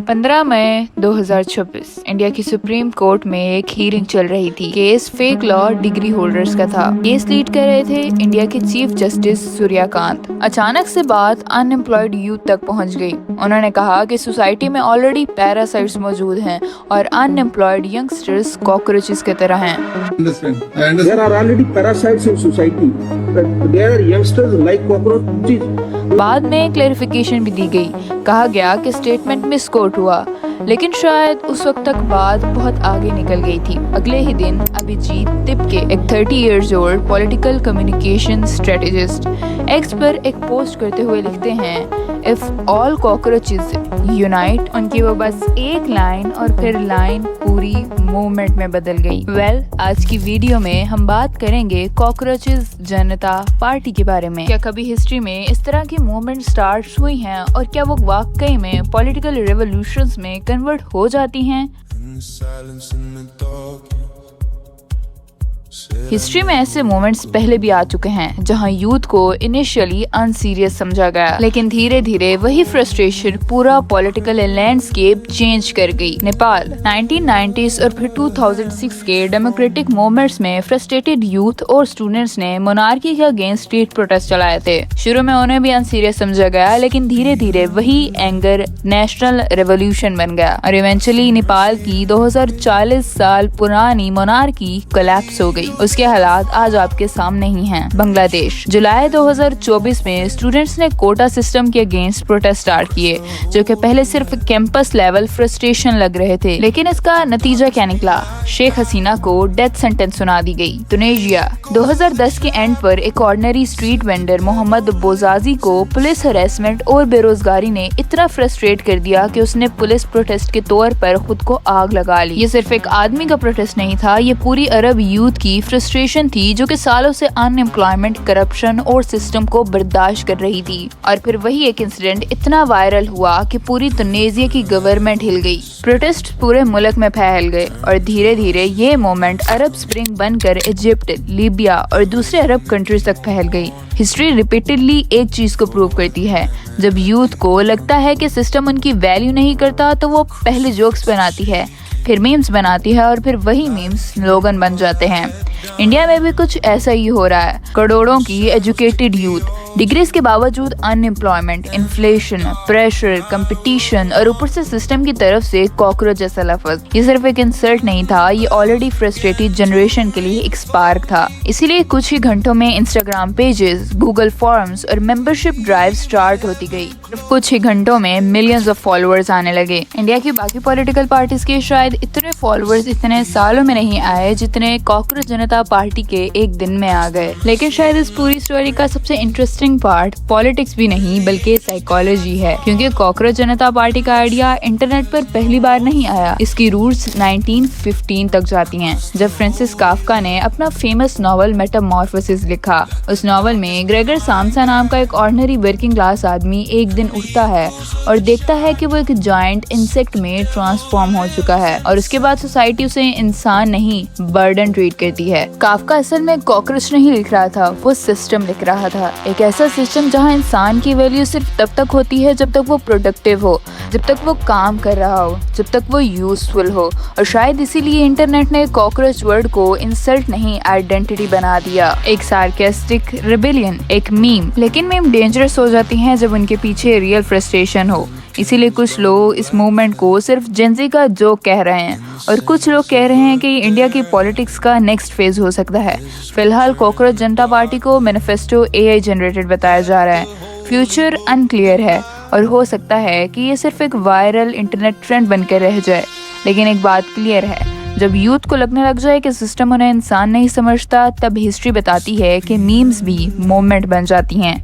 15 मई 2026 India की supreme court में एक हीरिंग चल रही थी। Case fake law degree holders का था। केस लीड कर रहे थे इंडिया के चीफ जस्टिस सूर्यकांत। अचानक से बात अनएम्प्लॉयड यूथ तक पहुंच गई। उन्होंने कहा कि सोसाइटी में ऑलरेडी पैरासाइट्स मौजूद हैं और अनएम्प्लॉयड यंगस्टर्स कॉकरोचेस की तरह हैं। There are already parasites in society. There are youngsters like cockroaches. बाद में क्लेरिफिकेशन भी दी गई। कहा गया कि स्टेटमेंट मिसकोट हुआ, लेकिन शायद उस वक्त तक बात बहुत आगे निकल गई थी। अगले ही दिन अभिजीत तिपके, एक 30 years old political communication strategist, x पर एक पोस्ट करते हुए लिखते हैं, इफ ऑल कॉकरोचेस यूनाइट। उनकी वो बस एक लाइन और फिर लाइन पूरी मूवमेंट में बदल गई। आज की वीडियो में हम बात करेंगे कॉकरोचेस जनता पार्टी के बारे में। क्या कभी हिस्ट्री में इस तरह की मूवमेंट स्टार्ट हुई हैं और क्या वो वाकई में पॉलिटिकल रेवोल्यूशंस में कन्वर्ट हो जाती हैं? हिस्ट्री में ऐसे मोमेंट्स पहले भी आ चुके हैं जहां यूथ को इनिशियली अनसीरियस समझा गया, लेकिन धीरे धीरे वही फ्रस्ट्रेशन पूरा पॉलिटिकल लैंडस्केप चेंज कर गई। नेपाल 1990s और फिर 2006 के डेमोक्रेटिक मूवमेंट्स में फ्रस्ट्रेटेड यूथ और स्टूडेंट्स ने मोनार्की के अगेंस्ट स्ट्रीट प्रोटेस्ट चलाए थे। शुरू में उन्हें भी अनसीरियस समझा गया, लेकिन धीरे धीरे वही एंगर नेशनल रेवोल्यूशन बन गया और इवेंचुअली नेपाल की 2040 साल पुरानी मोनार्की कोलैप्स हो गई। उसके हालात आज आपके सामने ही हैं। बांग्लादेश जुलाई 2024 में स्टूडेंट्स ने कोटा सिस्टम के अगेंस्ट प्रोटेस्ट स्टार्ट किए, जो कि पहले सिर्फ कैंपस लेवल फ्रस्ट्रेशन लग रहे थे, लेकिन इसका नतीजा क्या निकला? शेख हसीना को डेथ सेंटेंस सुना दी गई। तुनिसिया 2010 के एंड पर एक ऑर्डिनरी स्ट्रीट वेंडर मोहम्मद बोजाजी को पुलिस हरेसमेंट और बेरोजगारी ने इतना फ्रस्ट्रेट कर दिया कि उसने पुलिस प्रोटेस्ट के तौर पर खुद को आग लगा ली। ये सिर्फ एक आदमी का प्रोटेस्ट नहीं था, ये पूरी अरब यूथ की फ्रस्ट्रेशन थी जो कि सालों से अनएम्प्लॉयमेंट, करप्शन और सिस्टम को बर्दाश्त कर रही थी। और फिर वही एक इंसिडेंट इतना वायरल हुआ कि पूरी तुनीसिया की गवर्नमेंट हिल गई। प्रोटेस्ट पूरे मुल्क में फैल गए और धीरे धीरे ये मोमेंट अरब स्प्रिंग बनकर इजिप्ट, लीबिया और दूसरे अरब कंट्रीज तक फैल गई। हिस्ट्री रिपीटेडली एक चीज को प्रूव करती है, जब यूथ को लगता है कि सिस्टम उनकी वैल्यू नहीं करता तो वो पहले जोक्स बनाती है, फिर मीम्स बनाती है और फिर वही मीम्स स्लोगन बन जाते हैं। इंडिया में भी कुछ ऐसा ही हो रहा है। करोड़ों की एजुकेटेड यूथ डिग्रीज के बावजूद अनएम्प्लॉयमेंट, इन्फ्लेशन, प्रेशर, कंपटीशन और ऊपर से सिस्टम की तरफ से कॉकरोच जैसा लफ्ज। ये सिर्फ एक इंसल्ट नहीं था, ये ऑलरेडी फ्रस्ट्रेटेड जनरेशन के लिए एक स्पार्क था। इसीलिए कुछ ही घंटों में इंस्टाग्राम पेजेस, गूगल फॉर्म्स और मेंबरशिप ड्राइव स्टार्ट होती गई। कुछ ही घंटों में मिलियंस ऑफ फॉलोअर्स आने लगे। इंडिया की बाकी पॉलिटिकल पार्टीज के शायद इतने फॉलोअर्स इतने सालों में नहीं आए जितने कॉकरोच जनता पार्टी के एक दिन में आ गए। लेकिन शायद इस पूरी स्टोरी का सबसे इंटरेस्टिंग पार्ट पॉलिटिक्स भी नहीं बल्कि साइकोलॉजी है, क्योंकि कॉकरोच जनता पार्टी का आइडिया इंटरनेट पर पहली बार नहीं आया। इसकी रूट्स 1915 तक जाती हैं, जब फ्रांसिस काफ्का ने अपना फेमस नॉवल मेटामॉर्फोसिस लिखा। उस नॉवल में ग्रेगर साम्सा नाम का एक ऑर्डिनरी वर्किंग क्लास आदमी एक दिन उठता है और देखता है कि वो एक जायंट इंसेक्ट में ट्रांसफॉर्म हो चुका है और उसके बाद सोसाइटी उसे इंसान नहीं बर्डन ट्रीट करती है। काफ्का असल में कॉकरोच नहीं लिख रहा था, वो सिस्टम लिख रहा था। एक ऐसा सिस्टम जहां इंसान की वैल्यू सिर्फ तब तक होती है जब तक वो प्रोडक्टिव हो, जब तक वो काम कर रहा हो, जब तक वो यूजफुल हो। और शायद इसीलिए इंटरनेट ने कॉकरोच वर्ड को इंसल्ट नहीं आइडेंटिटी बना दिया, एक सार्केस्टिक रिबेलियन, एक मीम। लेकिन मीम डेंजरस हो जाती हैं जब उनके पीछे रियल फ्रस्ट्रेशन हो। इसीलिए कुछ लोग इस मूवमेंट को सिर्फ जेंजी का जोक कह रहे हैं और कुछ लोग कह रहे हैं कि इंडिया की पॉलिटिक्स का नेक्स्ट फेज हो सकता है। फिलहाल कॉकरोच जनता पार्टी को मैनिफेस्टो AI जनरेटेड बताया जा रहा है। फ्यूचर अनक्लियर है और हो सकता है कि ये सिर्फ एक वायरल इंटरनेट ट्रेंड बनकर रह जाए। लेकिन एक बात क्लियर है, जब यूथ को लगने लग जाए कि सिस्टम उन्हें इंसान नहीं समझता, तब हिस्ट्री बताती है कि मीम्स भी मूवमेंट बन जाती हैं।